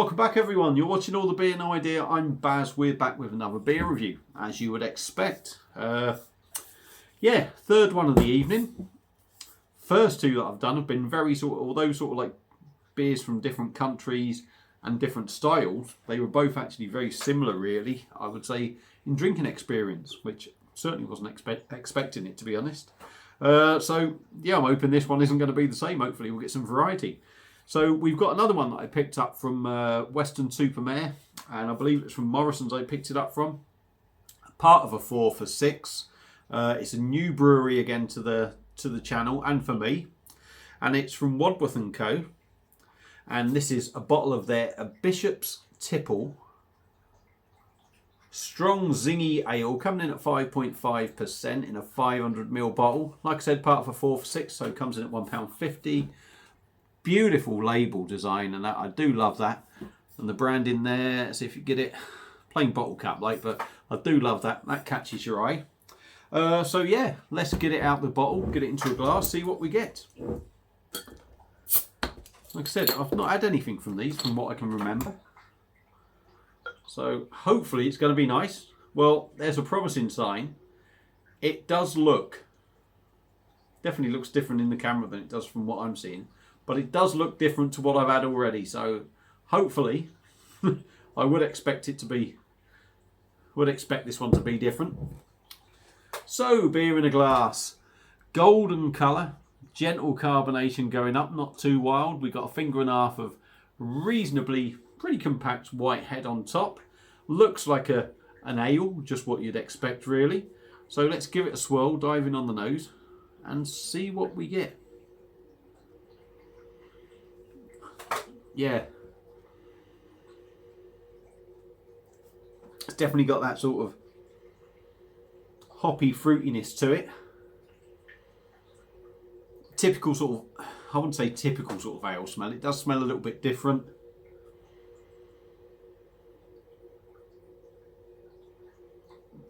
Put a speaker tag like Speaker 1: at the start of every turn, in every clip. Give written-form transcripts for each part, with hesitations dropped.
Speaker 1: Welcome back everyone, you're watching All the Beer No Idea. I'm Baz, we're back with another beer review, as you would expect. Yeah, third one of the evening. First two that I've done have been very although like beers from different countries and different styles, they were both actually very similar really, I would say, in drinking experience, which certainly wasn't expecting it, to be honest. So yeah, I'm hoping this one isn't going to be the same. Hopefully we'll get some variety. So we've got another one that I picked up from Weston-super-Mare, and I believe it's from Morrison's I picked it up from. Part of a 4 for 6. It's a new brewery again to the channel and for me, and it's from Wadsworth & Co. And this is a bottle of their Bishop's Tipple Strong Zingy Ale, coming in at 5.5% in a 500ml bottle. Like I said, part of a 4 for 6, so it comes in at £1.50. Beautiful label design, and that I do love that, and the branding there. Let's see if you get it. Plain bottle cap like, but I do love that. That catches your eye. So yeah, let's get it out the bottle, get it into a glass, see what we get. Like I said, I've not had anything from these from what I can remember, so hopefully it's going to be nice. Well, there's a promising sign. It does look, definitely looks different in the camera than it does from what I'm seeing. But it does look different to what I've had already, so hopefully I would expect this one to be different. So, beer in a glass, golden colour, gentle carbonation going up, not too wild. We've got a finger and a half of reasonably pretty compact white head on top. Looks like an ale, just what you'd expect really. So let's give it a swirl, dive in on the nose and see what we get. Yeah, it's definitely got that sort of hoppy fruitiness to it. Typical sort of, I wouldn't say typical sort of ale smell. It does smell a little bit different.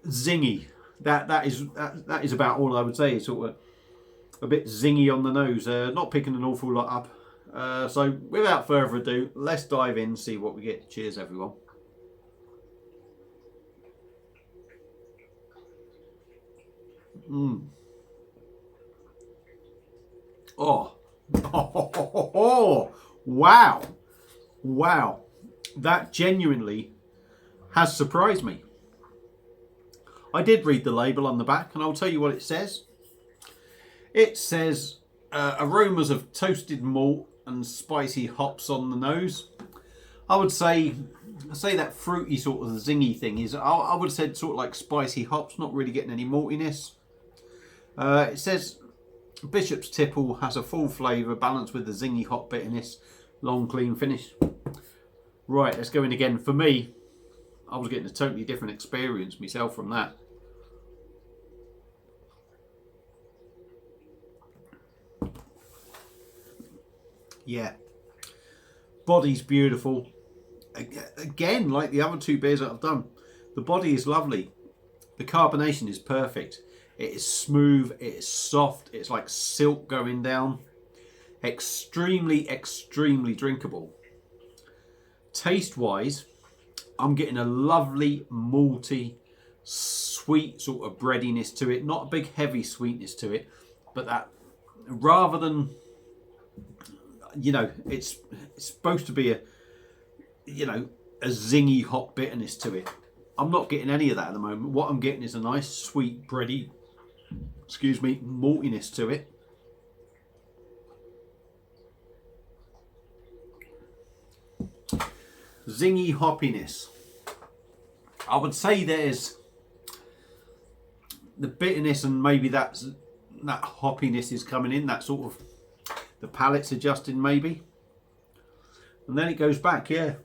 Speaker 1: Zingy. That is about all I would say. It's sort of a bit zingy on the nose. Not picking an awful lot up. So without further ado, let's dive in and see what we get. Cheers everyone. Oh. Wow. Wow. That genuinely has surprised me. I did read the label on the back, and I'll tell you what it says. It says aromas of toasted malt and spicy hops on the nose. I would say that fruity sort of zingy thing is, I would have said sort of like spicy hops, not really getting any maltiness. It says Bishop's Tipple has a full flavour balanced with the zingy hop bitterness, long clean finish. Right, let's go in again. For me, I was getting a totally different experience myself from that. Yeah, body's beautiful. Again, like the other two beers that I've done, the body is lovely. The carbonation is perfect. It is smooth, it is soft, it's like silk going down. Extremely, extremely drinkable. Taste-wise, I'm getting a lovely, malty, sweet sort of breadiness to it. Not a big, heavy sweetness to it, but that, rather than, you know, it's supposed to be a zingy hot bitterness to it. I'm not getting any of that at the moment. What I'm getting is a nice sweet bready, maltiness to it. Zingy hoppiness. I would say there's the bitterness, and maybe that hoppiness is coming in, that sort of, the palate's adjusting maybe. And then it goes back, yeah.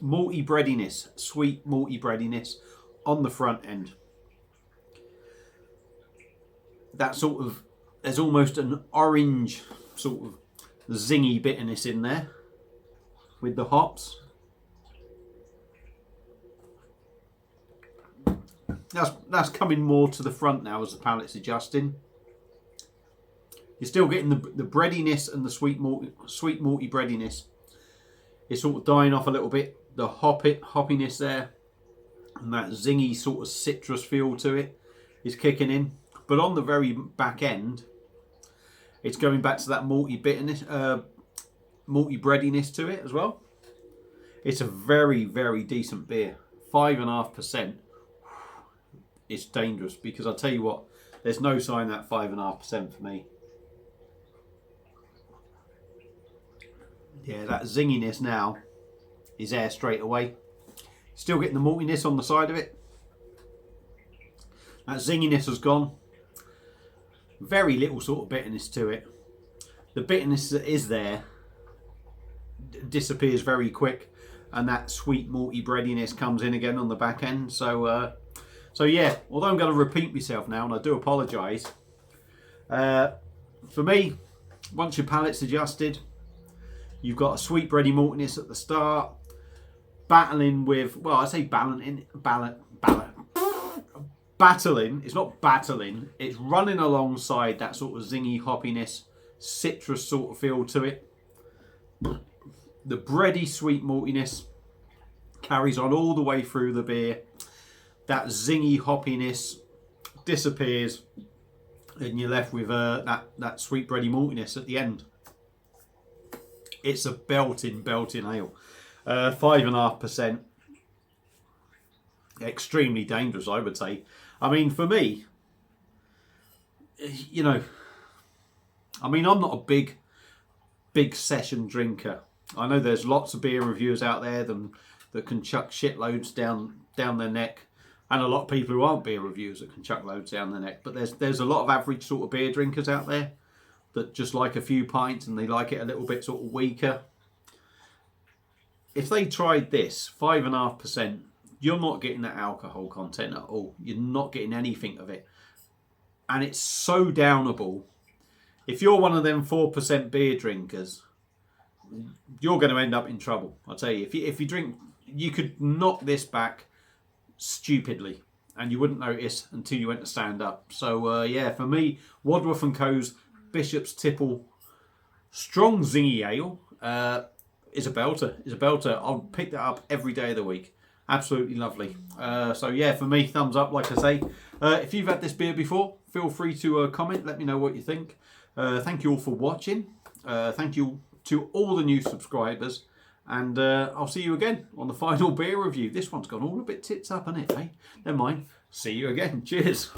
Speaker 1: Malty breadiness, sweet malty breadiness on the front end. That sort of, there's almost an orange sort of zingy bitterness in there with the hops. That's coming more to the front now as the palate's adjusting. You're still getting the breadiness and the sweet malty breadiness It's sort of dying off a little bit. The hoppiness there, and that zingy sort of citrus feel to it is kicking in. But on the very back end, it's going back to that malty bitterness, malty breadiness to it as well. It's a very, very decent beer. 5.5%. It's dangerous, because I'll tell you what, there's no sign that 5.5% for me. Yeah, that zinginess now is there straight away. Still getting the maltiness on the side of it. That zinginess has gone. Very little sort of bitterness to it. The bitterness that is there disappears very quick, and that sweet malty breadiness comes in again on the back end. So yeah, although I'm going to repeat myself now, and I do apologise. For me, once your palate's adjusted, you've got a sweet bready maltiness at the start, battling with, well, I say battling. It's not battling. It's running alongside that sort of zingy hoppiness, citrus sort of feel to it. The bready sweet maltiness carries on all the way through the beer. That zingy hoppiness disappears, and you're left with that sweet bready maltiness at the end. It's a belting ale. 5.5%. Extremely dangerous, I would say. I mean, for me, you know, I mean, I'm not a big session drinker. I know there's lots of beer reviewers out there that can chuck shitloads down their neck, and a lot of people who aren't beer reviewers that can chuck loads down their neck. But there's a lot of average sort of beer drinkers out there that just like a few pints, and they like it a little bit sort of weaker. If they tried this, 5.5%, you're not getting that alcohol content at all. You're not getting anything of it. And it's so downable. If you're one of them 4% beer drinkers, you're going to end up in trouble. I'll tell you, if you drink, you could knock this back stupidly, and you wouldn't notice until you went to stand up. So yeah, for me, Wadsworth & Co.'s Bishop's Tipple Strong Zingy Ale is a belter. I'll pick that up every day of the week. Absolutely lovely. So yeah, for me, thumbs up, like I say. If you've had this beer before, feel free to comment. Let me know what you think. Thank you all for watching. Thank you to all the new subscribers. And I'll see you again on the final beer review. This one's gone all a bit tits up, hasn't it? Eh? Never mind. See you again. Cheers.